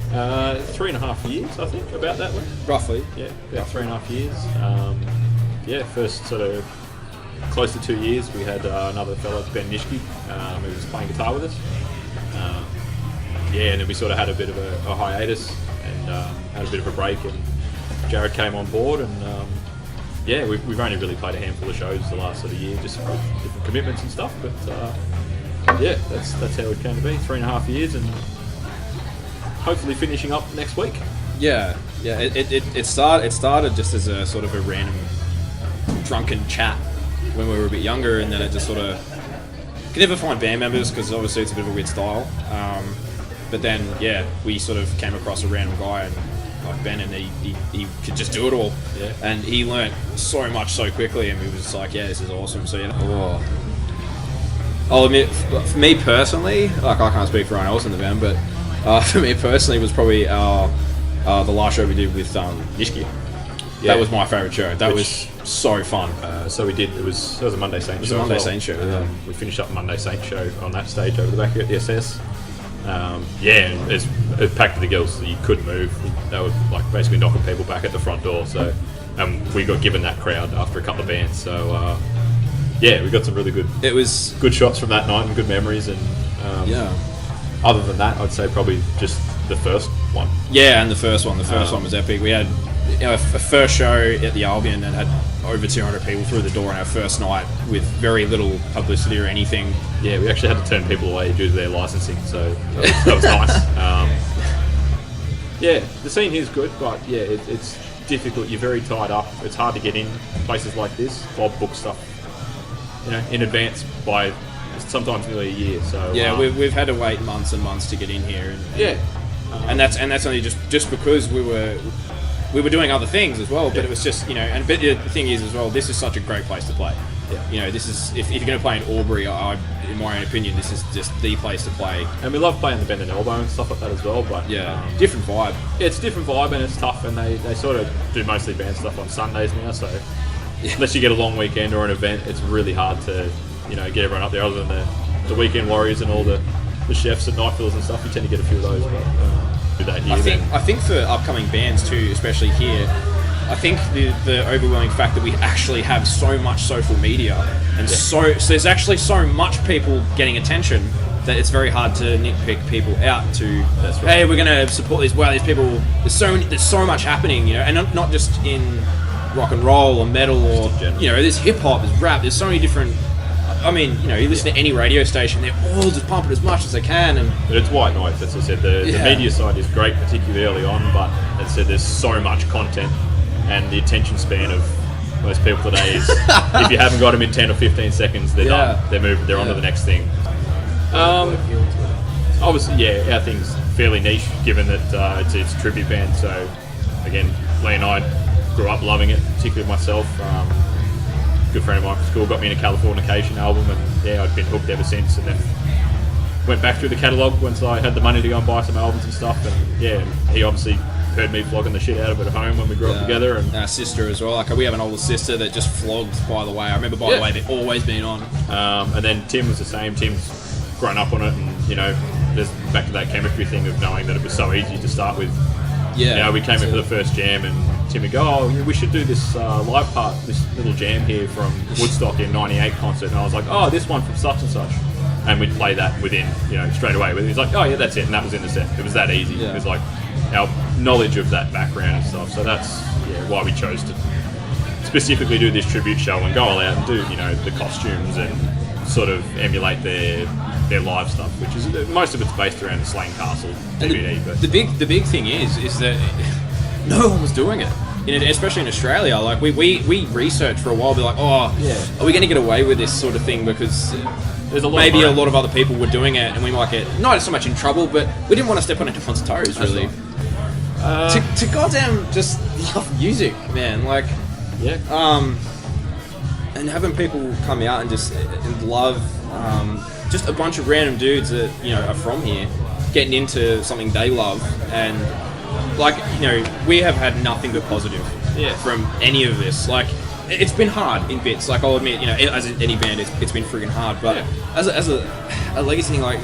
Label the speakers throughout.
Speaker 1: 3.5 years, I think, about that way.
Speaker 2: Roughly.
Speaker 1: Yeah, about 3.5 years. First sort of close to 2 years, we had another fellow, Ben Nishke, who was playing guitar with us. And then we sort of had a bit of a hiatus and had a bit of a break, and Jared came on board, and we've only really played a handful of shows the last sort of year, just with different commitments and stuff. But that's how it came to be. 3.5 years, and hopefully finishing up next week.
Speaker 2: Yeah. It started just as a sort of a random drunken chat when we were a bit younger, and then it just sort of could never find band members because obviously it's a bit of a weird style. But then we sort of came across a random guy and like Ben, and he could just do it all. Yeah. And he learnt so much so quickly, and we was just like, this is awesome. So I'll admit, for me personally, like I can't speak for anyone else in the band, but for me personally, it was probably the last show we did with Nishki. Yeah. That was my favourite show. That was so fun.
Speaker 1: So we did. It was a Monday Saint show.
Speaker 2: It was a Monday Saint show.
Speaker 1: We finished up Monday Saint show on that stage over the back at the SS. And it packed to the gills, so you couldn't move. They were like basically knocking people back at the front door. So we got given that crowd after a couple of bands. So we got some really good.
Speaker 2: It was
Speaker 1: good shots from that night and good memories. And other than that, I'd say probably just the first one.
Speaker 2: Yeah, and the first one. The first one was epic. We had a first show at the Albion and had over 200 people through the door on our first night with very little publicity or anything.
Speaker 1: Yeah, we actually had to turn people away due to their licensing, so that was nice. The scene here is good, but it's difficult. You're very tied up. It's hard to get in places like this. Bob books stuff, in advance by sometimes nearly a year. So
Speaker 2: we've had to wait months and months to get in here. And that's only just because we were doing other things as well, but it was just, but the thing is as well, this is such a great place to play. Yeah. This is, if you're going to play in Albury, in my own opinion, this is just the place to play.
Speaker 1: And we love playing the Bend and Elbow and stuff like that as well, but...
Speaker 2: different vibe.
Speaker 1: Yeah, it's a different vibe, and it's tough, and they sort of do mostly band stuff on Sundays now, so unless you get a long weekend or an event, it's really hard to, get everyone up there, other than the weekend warriors and all the chefs and Nightfills and stuff. You tend to get a few of those, but...
Speaker 2: I think for upcoming bands too, especially here, I think the overwhelming fact that we actually have so much social media and so there's actually so much people getting attention that it's very hard to nitpick people out to. That's right. Hey, we're going to support these. Wow, these people. There's so much happening, and not just in rock and roll or metal or there's hip hop, there's rap. There's so many different. I mean, you listen to any radio station, they're all just pumping as much as they can.
Speaker 1: But it's white noise, as I said. The media side is great, particularly early on, but as I said, there's so much content, and the attention span of most people today is, if you haven't got them in 10 or 15 seconds, they're done. They're moved, they're on to the next thing. Obviously, our thing's fairly niche, given that it's a tribute band, so, again, Lee and I grew up loving it, particularly myself. Good friend of mine from school got me in a Californication album, and I'd been hooked ever since, and then went back through the catalogue once I had the money to go and buy some albums and stuff, and he obviously heard me flogging the shit out of it at home when we grew up together. And
Speaker 2: our sister as well, like we have an older sister that just flogged By the Way. I remember By the Way, they've always been on.
Speaker 1: And then Tim was the same. Tim's grown up on it, and there's back to that chemistry thing of knowing that it was so easy to start with. We came in for the first jam, and Tim would go, we should do this live part, this little jam here from Woodstock in '98 concert. And I was like, this one from such and such. And we'd play that within, straight away. He's like, that's it. And that was in the set. It was that easy. It was like our knowledge of that background and stuff. So that's why we chose to specifically do this tribute show and go all out and do, the costumes and sort of emulate their live stuff, which is most of it's based around the Slane Castle DVD.
Speaker 2: But the big thing is that no one was doing it, especially in Australia. Like we researched for a while, be like, are we going to get away with this sort of thing? Because there's a lot of other people were doing it, and we might get not so much in trouble, but we didn't want to step on anyone's toes, really. To goddamn just love music, man. Like, and having people come out and just love just a bunch of random dudes that are from here getting into something they love, and we have had nothing but positive from any of this. Like, it's been hard in bits. Like, I'll admit, as any band, it's been friggin' hard. But as a legacy thing, like,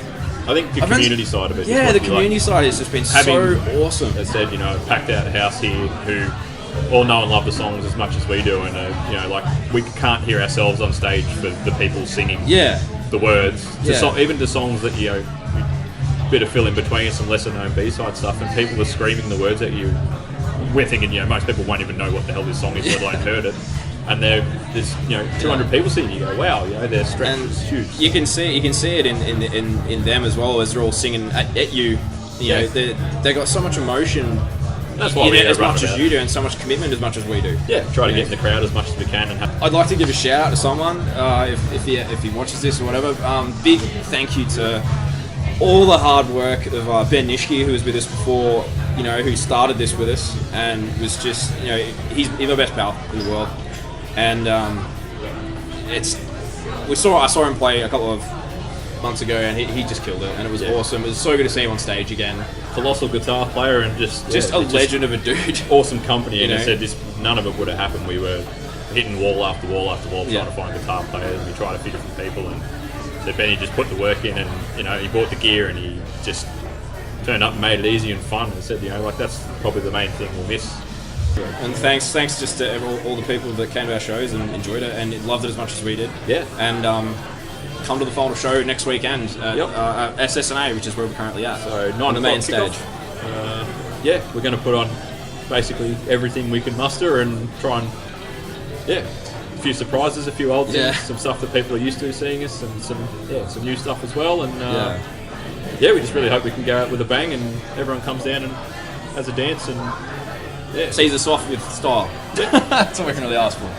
Speaker 1: I think the community side of it.
Speaker 2: Yeah, the community side has just been so awesome.
Speaker 1: As said, packed out house here who all know and love the songs as much as we do, and we can't hear ourselves on stage for the people singing the words. Even to songs that bit of fill in between some lesser known B-side stuff, and people are screaming the words at you. We're thinking, most people won't even know what the hell this song is, let alone heard it. And there's 200 people singing. You go, wow, their stretch is huge.
Speaker 2: You can see it in them as well, as they're all singing at you. They got so much emotion.
Speaker 1: That's why
Speaker 2: as much as you do, and so much commitment as much as we do.
Speaker 1: Yeah, try to get in the crowd as much as we can.
Speaker 2: I'd like to give a shout out to someone if he watches this or whatever. Big thank you to all the hard work of Ben Nishke, who was with us before. Who started this with us and was just he's my best pal in the world. And I saw him play a couple of months ago, and he just killed it, and it was awesome. It was so good to see him on stage again.
Speaker 1: Colossal guitar player, and just
Speaker 2: a legend of a dude.
Speaker 1: Awesome company, and I said none of it would have happened. We were hitting wall after wall after wall trying to find guitar players, and we tried a few different people, and so Benny just put the work in, and he bought the gear, and he just turned up and made it easy and fun. And said that's probably the main thing we'll miss.
Speaker 2: And thanks just to all the people that came to our shows and enjoyed it and loved it as much as we did.
Speaker 1: Yeah.
Speaker 2: And come to the final show next weekend at SSNA, which is where we're currently at.
Speaker 1: So 9
Speaker 2: on the main stage.
Speaker 1: We're going to put on basically everything we can muster and try and a few surprises, a few old things, some stuff that people are used to seeing us, and some new stuff as well. And we just really hope we can go out with a bang and everyone comes down and has a dance and.
Speaker 2: Sees us off with style.
Speaker 1: Yeah.
Speaker 2: That's what we can really ask for.